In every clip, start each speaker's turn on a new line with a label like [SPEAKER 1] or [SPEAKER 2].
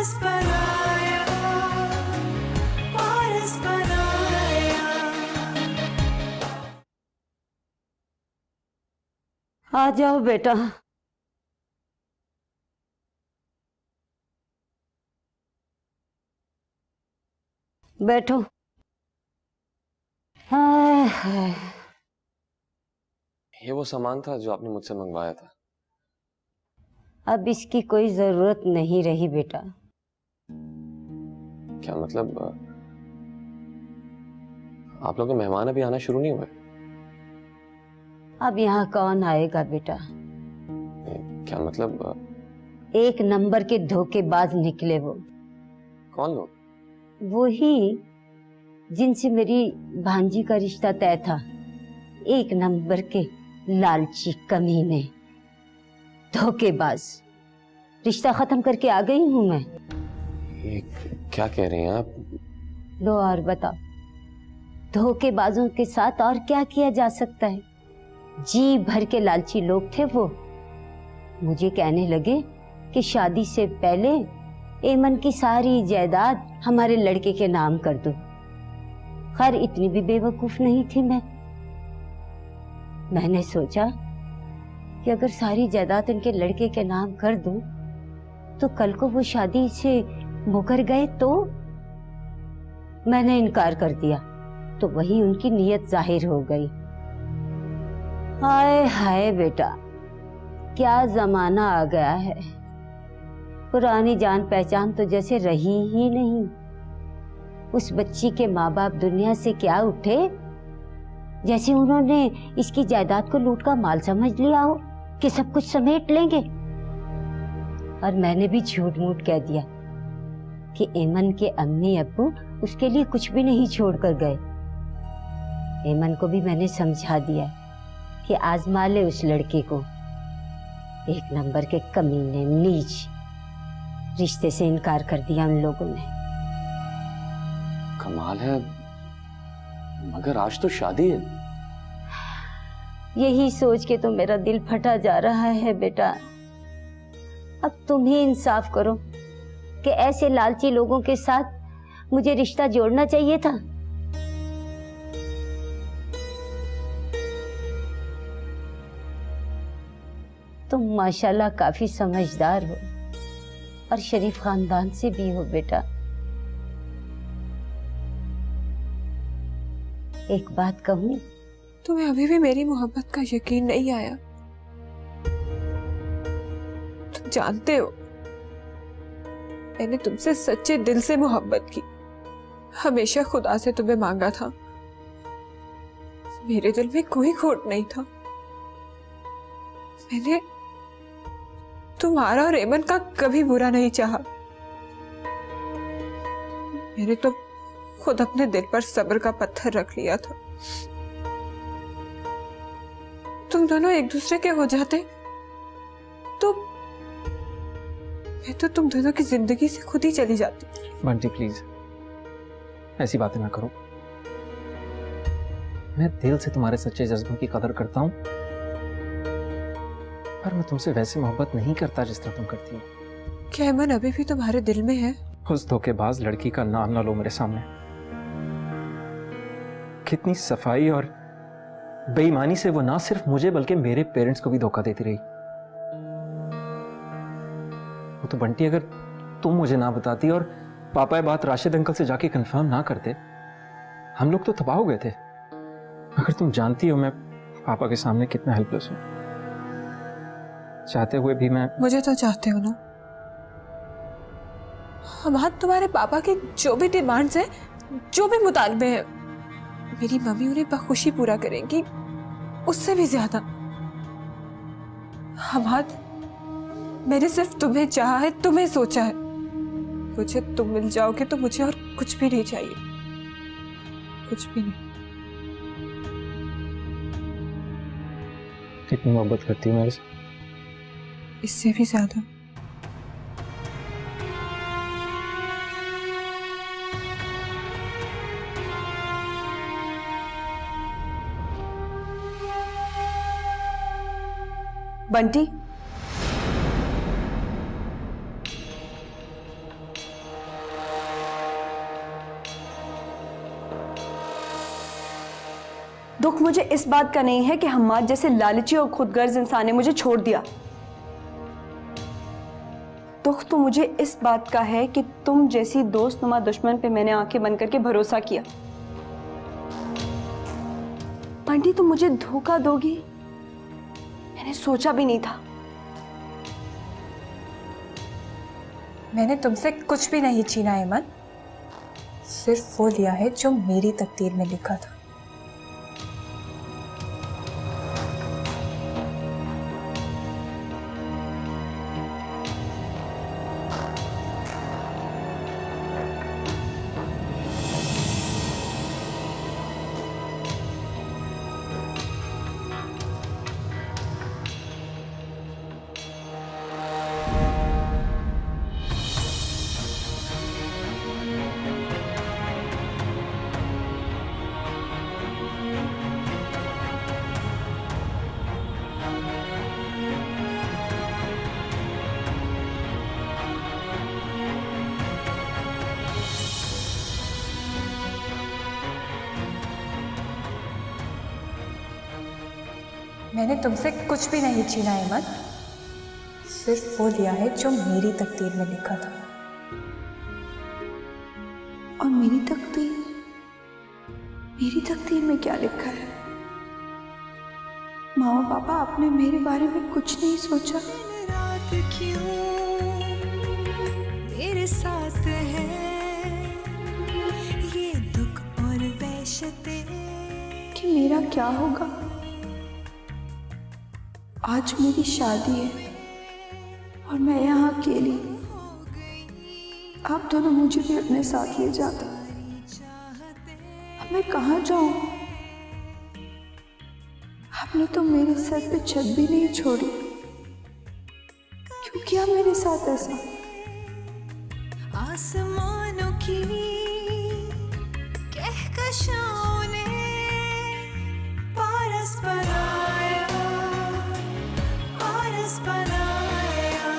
[SPEAKER 1] पारस पराया, पारस पराया।
[SPEAKER 2] आ जाओ बेटा। बैठो। हाय हाय।
[SPEAKER 3] ये वो सामान था जो आपने मुझसे मंगवाया था।
[SPEAKER 2] अब इसकी कोई जरूरत नहीं रही बेटा।
[SPEAKER 3] क्या मतलब आप लोग के मेहमान अभी आना शुरू नहीं हुए?
[SPEAKER 2] अब यहाँ कौन आएगा बेटा?
[SPEAKER 3] क्या मतलब
[SPEAKER 2] एक नंबर के धोखेबाज निकले वो।
[SPEAKER 3] कौन लोग?
[SPEAKER 2] वो ही जिनसे मेरी भांजी का रिश्ता तय था। एक नंबर के लालची कमीने, धोखेबाज। रिश्ता खत्म करके आ गई हूं मैं।
[SPEAKER 3] ये क्या कह रही हैं आप?
[SPEAKER 2] लो और बताओ, धोखेबाजों के साथ और क्या किया जा सकता है? जी भर के लालची लोग थे वो। मुझे कहने लगे कि शादी से पहले एमन की सारी जायदाद हमारे लड़के के नाम कर दो। खैर इतनी भी बेवकूफ नहीं थी मैं। मैंने सोचा कि अगर सारी जायदाद उनके लड़के के नाम कर दूं तो कल को वो शादी से मुकर गए तो। मैंने इनकार कर दिया तो वही उनकी नीयत जाहिर हो गई। हाय हाय बेटा, क्या जमाना आ गया है। पुरानी जान पहचान तो जैसे रही ही नहीं। उस बच्ची के माँ बाप दुनिया से क्या उठे जैसे उन्होंने इसकी जायदाद को लूट का माल समझ लिया हो कि सब कुछ समेट लेंगे। और मैंने भी झूठ मूठ कह दिया कि एमन के अम्मी अब्बू उसके लिए कुछ भी नहीं छोड़कर गए। एमन को भी मैंने समझा दिया कि आजमा ले उस लड़के को। एक नंबर के कमीने नीच। रिश्ते से इनकार कर दिया उन लोगों ने।
[SPEAKER 3] कमाल है, मगर आज तो शादी है।
[SPEAKER 2] यही सोच के तो मेरा दिल फटा जा रहा है बेटा। अब तुम ही इंसाफ करो कि ऐसे लालची लोगों के साथ मुझे रिश्ता जोड़ना चाहिए था। तुम माशाल्लाह काफी समझदार हो और शरीफ खानदान से भी हो बेटा। एक बात कहूं?
[SPEAKER 4] तुम्हें अभी भी मेरी मोहब्बत का यकीन नहीं आया? तुम जानते हो मैंने तुमसे सच्चे दिल से मोहब्बत की। हमेशा खुदा से तुम्हें मांगा था। मेरे दिल में कोई खोट नहीं था। मैंने तुम्हारा और एमन का कभी बुरा नहीं चाहा। मैंने तो खुद अपने दिल पर सब्र का पत्थर रख लिया था। तुम दोनों एक दूसरे के हो जाते तो मैं तो तुम दोनों की जिंदगी से खुद ही चली जाती।
[SPEAKER 5] बंटी प्लीज ऐसी बातें ना करो। मैं दिल से तुम्हारे सच्चे जज्बों की कदर करता हूं, पर मैं तुमसे वैसे मोहब्बत नहीं करता जिस तरह तुम करती हो।
[SPEAKER 4] क्या एमन अभी भी तुम्हारे दिल में है?
[SPEAKER 5] उस धोखेबाज लड़की का नाम ना लो मेरे सामने। कितनी सफाई और बेईमानी से वो ना सिर्फ मुझे बल्कि मेरे पेरेंट्स को भी धोखा देती रही। वो तो बंटी, अगर तुम मुझे ना बताती और पापा ये बात राशिद अंकल से जाके कंफर्म ना करते, हम लोग तो तबाह हो गए थे। अगर तुम जानती हो मैं पापा के सामने कितना हेल्पलेस हूं। चाहते हुए भी मैं।
[SPEAKER 4] मुझे तो चाहते हो ना। हमारे तुम्हारे पापा के जो भी डिमांड्स हैं, जो भी मुतालबे हैं, मेरी मम्मी उन्हें बखुशी पूरा करेंगी, उससे भी ज्यादा। हमाद, मैंने सिर्फ तुम्हें चाहा है, तुम्हें सोचा है। मुझे तुम मिल जाओगे तो मुझे और कुछ भी नहीं चाहिए, कुछ भी नहीं।
[SPEAKER 5] कितनी मोहब्बत करती हूँ मेरे से?
[SPEAKER 4] इससे भी ज्यादा।
[SPEAKER 1] बंटी,
[SPEAKER 6] दुख मुझे इस बात का नहीं है कि हम्माद जैसे लालची और खुदगर्ज इंसान ने मुझे छोड़ दिया। दुख तो मुझे इस बात का है कि तुम जैसी दोस्त नुमा दुश्मन पे मैंने आंखें बंद करके भरोसा किया। बंटी तुम मुझे धोखा दोगी, मैंने सोचा भी नहीं था।
[SPEAKER 4] मैंने तुमसे कुछ भी नहीं छीना ऐमन, सिर्फ वो लिया है जो मेरी तकदीर में लिखा था। मैंने तुमसे कुछ भी नहीं छीना ऐमन, सिर्फ वो लिया है जो मेरी तकदीर में लिखा था।
[SPEAKER 6] और मेरी तकदीर में क्या लिखा है? मामा पापा आपने मेरे बारे में कुछ नहीं सोचा?
[SPEAKER 1] रात क्यों मेरे साथ है ये दुख और वहशतें
[SPEAKER 6] कि मेरा क्या होगा? आज मेरी शादी है और मैं यहाँ अकेली। आप दोनों मुझे भी अपने साथ ले जाते। अब मैं कहाँ जाऊँ? आपने तो मेरे सर पे छत भी नहीं छोड़ी। क्यों किया मेरे साथ ऐसा?
[SPEAKER 1] आसमानों की कहकशां ने पारस बनाया, पारस बनाया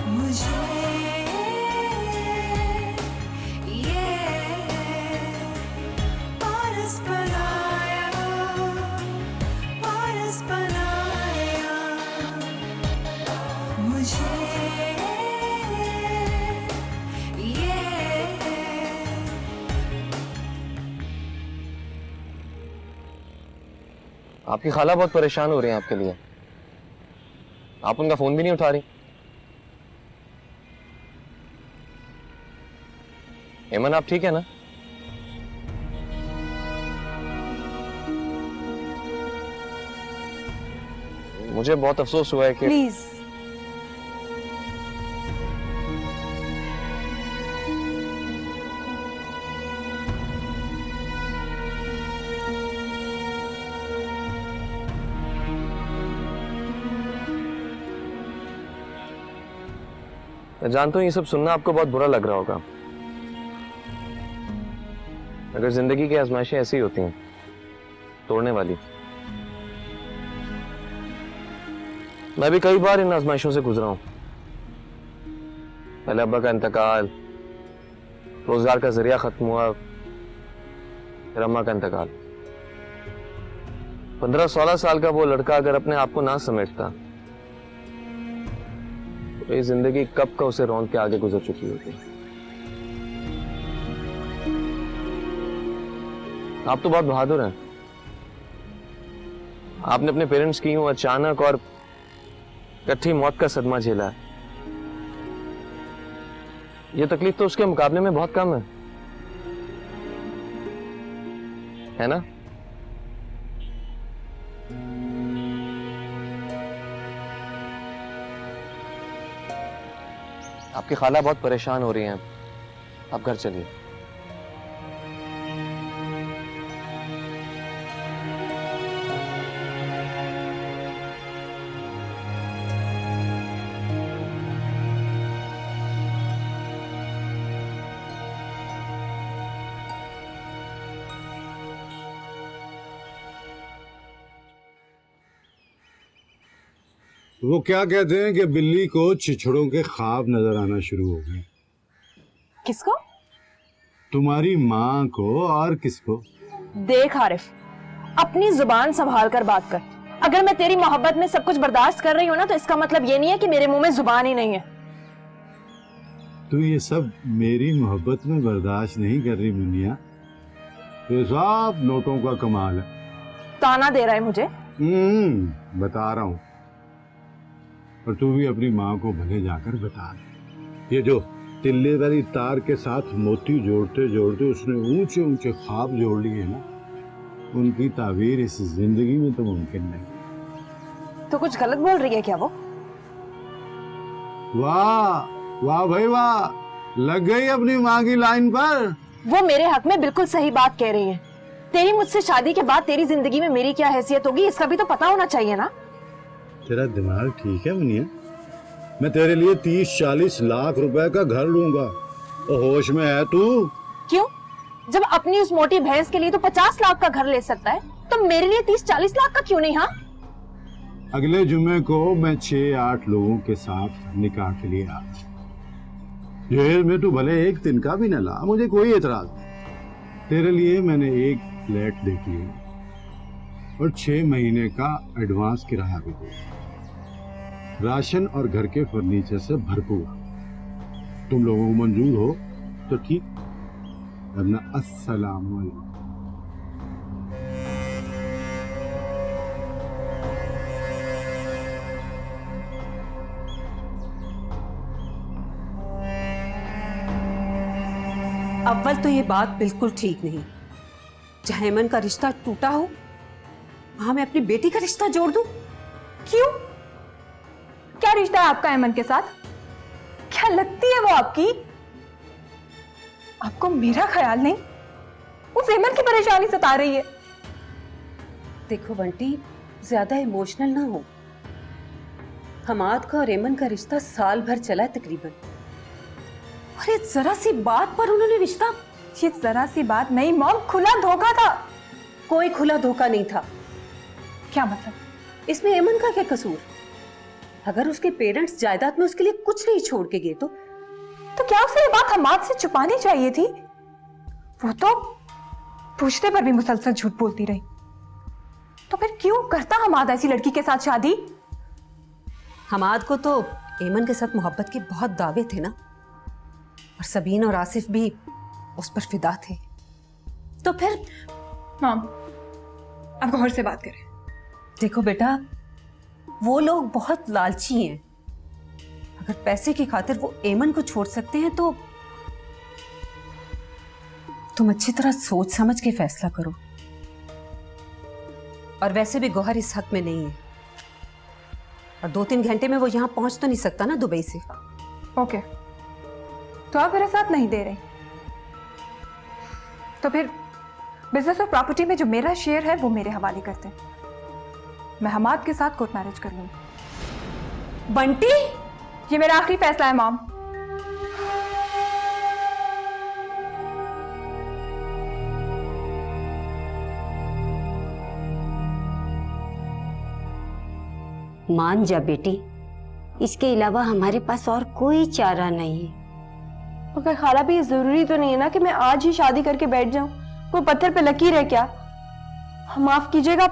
[SPEAKER 1] मुझे ये पारस बनाया, पारस बनाया मुझे
[SPEAKER 3] आपकी खाला बहुत परेशान हो रही हैं आपके लिए। आप उनका फोन भी नहीं उठा रही। हेमन आप ठीक है ना? मुझे बहुत अफसोस हुआ है कि
[SPEAKER 6] प्लीज
[SPEAKER 3] मैं जानता हूं ये सब सुनना आपको बहुत बुरा लग रहा होगा, मगर जिंदगी की आजमाइशें ऐसी होती हैं, तोड़ने वाली। मैं भी कई बार इन आजमाइशों से गुजरा हूं। पहले अब्बा का इंतकाल, रोजगार का जरिया खत्म हुआ, फिर अम्मा का इंतकाल। 15-16 साल का वो लड़का अगर अपने आप को ना समेटता तो ये जिंदगी कब का उसे रौंद के आगे गुजर चुकी होती। आप तो बहुत बहादुर हैं। आपने अपने पेरेंट्स की यूं अचानक और इकट्ठी मौत का सदमा झेला है। ये तकलीफ तो उसके मुकाबले में बहुत कम है ना? आपकी खाला बहुत परेशान हो रही हैं, आप घर चलिए।
[SPEAKER 7] वो क्या कहते हैं कि बिल्ली को छिछड़ों के ख्वाब नजर आना शुरू हो गए।
[SPEAKER 6] किसको?
[SPEAKER 7] तुम्हारी माँ को और किसको?
[SPEAKER 8] देख आरिफ, अपनी जुबान संभाल कर बात कर। अगर मैं तेरी मोहब्बत में सब कुछ बर्दाश्त कर रही हूँ ना, तो इसका मतलब ये नहीं है कि मेरे मुंह में जुबान ही नहीं है।
[SPEAKER 7] तू ये सब मेरी मोहब्बत में बर्दाश्त नहीं कर रही मुनिया, ये सब नोटों का कमाल है।
[SPEAKER 8] ताना दे रहा है मुझे।
[SPEAKER 7] बता रहा हूँ, और तू भी अपनी माँ को भले जाकर बता दे। ये जो तिल्ले वाली तार के साथ मोती जोड़ते जोड़ते उसने ऊंचे ऊंचे ख्वाब जोड़ लिए ना, उनकी ताबीर इस जिंदगी में तो मुमकिन नहीं।
[SPEAKER 8] तो कुछ गलत बोल रही है क्या वो?
[SPEAKER 7] वाह वाह भाई वाह, लग गई अपनी माँ की लाइन पर।
[SPEAKER 8] वो मेरे हक में बिल्कुल सही बात कह रही है। तेरी मुझसे शादी के बाद तेरी जिंदगी में मेरी क्या हैसियत होगी, इसका भी तो पता होना चाहिए ना।
[SPEAKER 7] तेरा दिमाग ठीक है मुनिया? मैं तेरे लिए 30-40 लाख रुपए का घर लूंगा, और होश में है तू?
[SPEAKER 8] क्यों? जब अपनी उस मोटी भैंस के लिए तो 50 लाख का घर ले सकता है, तो मेरे लिए 30-40 लाख का क्यों नहीं? हाँ,
[SPEAKER 7] अगले जुमे को मैं 6-8 लोगों के साथ निकाह के लिए आ। जेल में तू भले एक दिन का भी न ला, मुझे कोई एतराज नहीं। तेरे लिए मैंने एक फ्लैट देख लिया और 6 महीने का एडवांस किराया भी दिया, राशन और घर के फर्नीचर से भरपूर। तुम लोगों को मंजूर हो तो ठीक, वरना अस्सलाम वालेकुम।
[SPEAKER 9] अव्वल तो ये बात बिल्कुल ठीक नहीं। जहां हेमन का रिश्ता टूटा हो, वहां मैं अपनी बेटी का रिश्ता जोड़ दूं?
[SPEAKER 4] क्यों? क्या रिश्ता है आपका अमन के साथ? क्या लगती है वो आपकी? आपको मेरा ख्याल नहीं, उस अमन की परेशानी सता रही है।
[SPEAKER 9] देखो बंटी, ज्यादा इमोशनल ना हो। हमाद का और एमन का रिश्ता साल भर चला है तकरीबन, और ये जरा सी बात पर उन्होंने रिश्ता।
[SPEAKER 4] ये जरा सी बात नहीं मॉम, खुला धोखा था।
[SPEAKER 9] कोई खुला धोखा नहीं था।
[SPEAKER 4] क्या मतलब?
[SPEAKER 9] इसमें एमन का क्या कसूर? अगर उसके पेरेंट्स जायदाद में उसके लिए कुछ नहीं छोड़ के गए तो
[SPEAKER 4] क्या उसे ये बात हमाद से छुपानी चाहिए थी? वो तो पूछने पर भी मुसलसल झूठ बोलती रही। तो फिर क्यों करता हमाद ऐसी लड़की के साथ शादी?
[SPEAKER 9] हमाद को तो एमन के साथ मोहब्बत के बहुत दावे थे ना, और सबीन और आसिफ भी उस पर फिदा थे। तो फिर
[SPEAKER 4] मॉम, अब गौर से बात करें।
[SPEAKER 9] देखो बेटा, वो लोग बहुत लालची हैं। अगर पैसे की खातिर वो एमन को छोड़ सकते हैं तो तुम अच्छी तरह सोच समझ के फैसला करो। और वैसे भी गौहर इस हक में नहीं है, और 2-3 घंटे में वो यहां पहुंच तो नहीं सकता ना दुबई से।
[SPEAKER 4] ओके, तो आप मेरा साथ नहीं दे रही, तो फिर बिजनेस और प्रॉपर्टी में जो मेरा शेयर है वो मेरे हवाले करते हैं। मैं हमाद के साथ कोर्ट मैरिज कर लूंगी।
[SPEAKER 9] बंटी,
[SPEAKER 4] ये मेरा आखिरी फैसला है मॉम।
[SPEAKER 2] मान जा बेटी, इसके अलावा हमारे पास और कोई चारा नहीं है।
[SPEAKER 6] मगर खाला भी ये जरूरी तो नहीं है ना कि मैं आज ही शादी करके बैठ जाऊं। वो पत्थर पे लकीर है क्या? माफ कीजिएगा,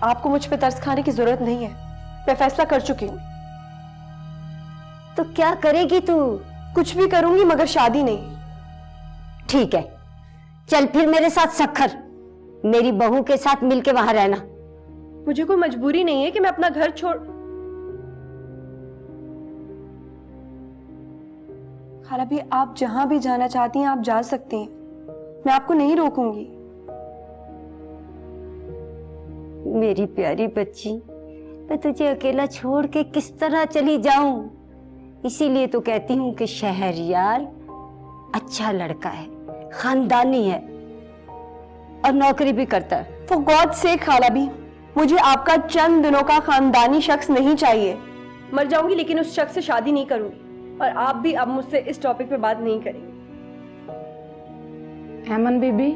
[SPEAKER 6] आपको मुझ पे तरस खाने की जरूरत नहीं है। मैं फैसला कर चुकी हूँ।
[SPEAKER 2] तो क्या करेगी तू?
[SPEAKER 6] कुछ भी करूंगी मगर शादी नहीं।
[SPEAKER 2] ठीक है, चल फिर मेरे साथ सखर, मेरी बहू के साथ मिलके वहां रहना।
[SPEAKER 6] मुझे कोई मजबूरी नहीं है कि मैं अपना घर छोड़। खाला भी, आप जहां भी जाना चाहती हैं आप जा सकती हैं, मैं आपको नहीं रोकूंगी।
[SPEAKER 2] मेरी प्यारी बच्ची, मैं तुझे अकेला छोड़ के किस तरह चली जाऊं? इसीलिए तो कहती हूँ कि शहरयार अच्छा लड़का है, खानदानी है और नौकरी भी करता है।
[SPEAKER 6] फॉर गॉड से खाला भी, मुझे आपका चंद दिनों का खानदानी शख्स नहीं चाहिए। मर जाऊंगी लेकिन उस शख्स से शादी नहीं करूंगी, और आप भी अब मुझसे इस टॉपिक पे बात नहीं करेंगे।
[SPEAKER 10] हेमन बीबी,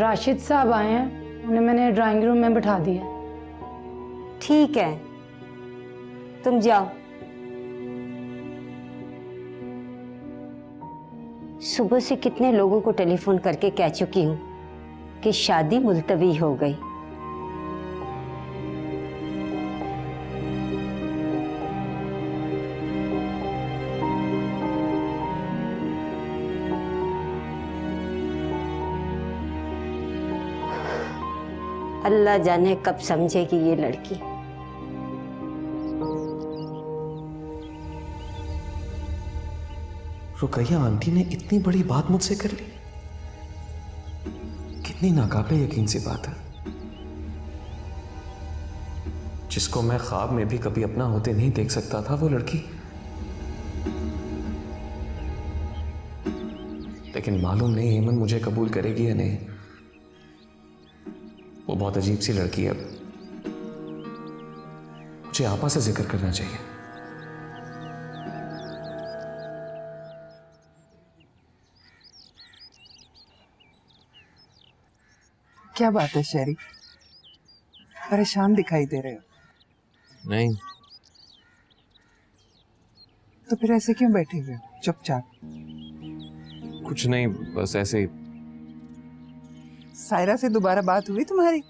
[SPEAKER 10] राशिद साहब आए हैं, उन्हें मैंने ड्राइंग रूम में बिठा दिया।
[SPEAKER 2] ठीक है, तुम जाओ। सुबह से कितने लोगों को टेलीफोन करके कह चुकी हूँ कि शादी मुलतवी हो गई। अल्लाह जाने कब समझेगी ये लड़की।
[SPEAKER 11] रुकैया आंटी ने इतनी बड़ी बात मुझसे कर ली, कितनी नाकाबिले यकीन सी बात है। जिसको मैं ख्वाब में भी कभी अपना होते नहीं देख सकता था, वो लड़की। लेकिन मालूम नहीं हेमंत मुझे कबूल करेगी या नहीं। वो बहुत अजीब सी लड़की है। मुझे आपा से जिक्र करना चाहिए।
[SPEAKER 12] क्या बात है शेरी, परेशान दिखाई दे रहे हो?
[SPEAKER 3] नहीं,
[SPEAKER 12] तो फिर ऐसे क्यों बैठे हुए हो चुपचाप?
[SPEAKER 3] कुछ नहीं, बस ऐसे ही।
[SPEAKER 12] सायरा से दोबारा बात हुई तुम्हारी?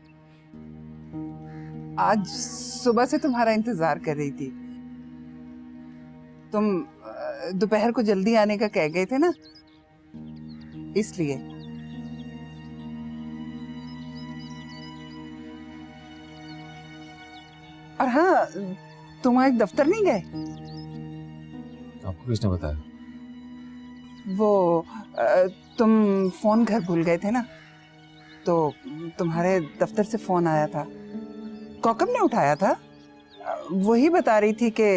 [SPEAKER 12] आज सुबह से तुम्हारा इंतजार कर रही थी। तुम दोपहर को जल्दी आने का कह गए थे ना, इसलिए। और हाँ, तुम आज दफ्तर नहीं गए?
[SPEAKER 3] आपको किसने बताया?
[SPEAKER 12] वो तुम फोन घर भूल गए थे ना, तो तुम्हारे दफ्तर से फोन आया था। कौकब ने उठाया था। वही बता रही थी कि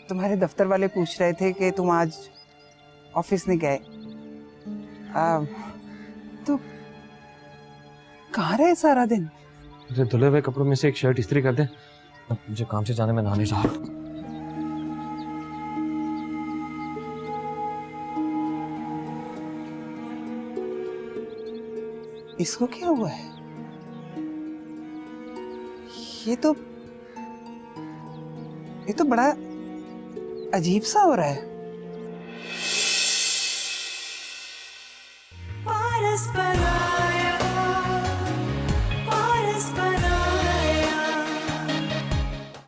[SPEAKER 12] तुम्हारे दफ्तर वाले पूछ रहे थे कि तुम आज ऑफिस नहीं गए। तो कहाँ रहे सारा दिन?
[SPEAKER 3] मुझे धुले हुए कपड़ों में से एक शर्ट इस्त्री कर दे, मुझे काम से जाने में नहाने जा रहा हूं।
[SPEAKER 12] इसको क्या हुआ है? ये तो बड़ा अजीब सा हो रहा है।
[SPEAKER 1] पारस पराया